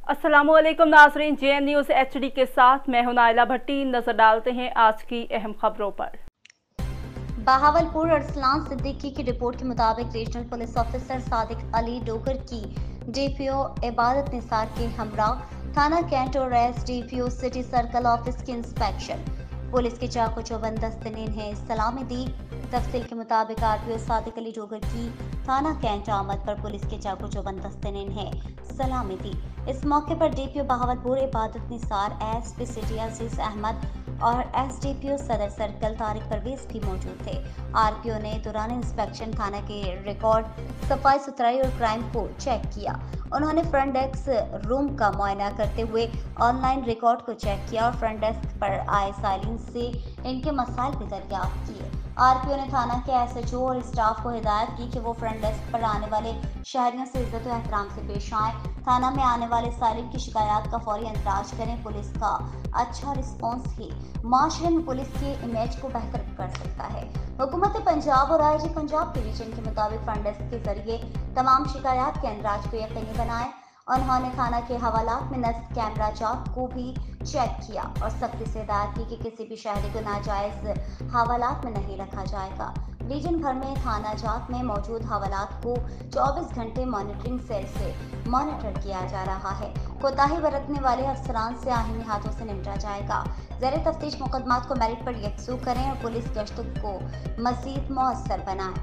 अस्सलामुअलैकुम नाज़रीन, JN news HD के साथ मैं हूं नाइला भट्टी। नजर डालते हैं आज की अहम खबरों पर। बहावलपुर अरसलान सिद्दीकी की रिपोर्ट के मुताबिक regional police officer Sadiq Ali Dogar की DPO इबादत निसार के हमरा थाना कैंट और SDPO सिटी सर्कल ऑफिस की इंस्पेक्शन पुलिस के चाकू चौबंद ने सलामी दी। तफसील के मुताबिक RPO सादिक अली डोगर की थाना कैंट आमद पर पुलिस के चाकू चौबंद ने सलामी दी। इस मौके पर DPO बहावलपुर इबादत निसार, SP सिटी अजीज अहमद और SDPO सदर सर्कल तारिक परवेज भी मौजूद थे। RPO ने दौरान इंस्पेक्शन थाना के रिकॉर्ड, सफाई सुथराई और क्राइम को चेक किया। उन्होंने फ्रंट डेस्क रूम का मुआयना करते हुए ऑनलाइन रिकॉर्ड को चेक किया और फ्रंट डेस्क पर आए साइलिंग से इनके मसाइल भी दरियाफ्त किए। RPO ने थाना के SHO और स्टाफ को हिदायत की कि वो फ्रंट डेस्क पर आने वाले शहरियों से इज्जत और एहतराम से पेश आएं। थाना में आने वाले साइलिंग की शिकायत का फौरी इंतराज करें। पुलिस का अच्छा रिस्पॉन्स ही माशरे में पुलिस के इमेज को बेहतर कर सकता है। हुकूमत पंजाब और IG पंजाब के रीजन के मुताबिक फ्रंट डेस्क के जरिए तमाम शिकायत के इंदराज को यकीनी बनाएं। उन्होंने थाना के हवालात में नस्ब कैमरा जात को भी चेक किया और सख्ती से हिदायत की कि किसी भी शहरी को नाजायज हवालात में नहीं रखा जाएगा। रीजन भर में थाना जात में मौजूद हवालात को 24 घंटे मॉनिटरिंग सेल से मॉनिटर किया जा रहा है। कोताही बरतने वाले अफसरान से आहीनी हाथों से निपटा जाएगा। ज़ेरे तफ्तीश मुकदमात को मेरिट पर यकसू करें और पुलिस गश्त को मज़ीद मौसर बनाएं।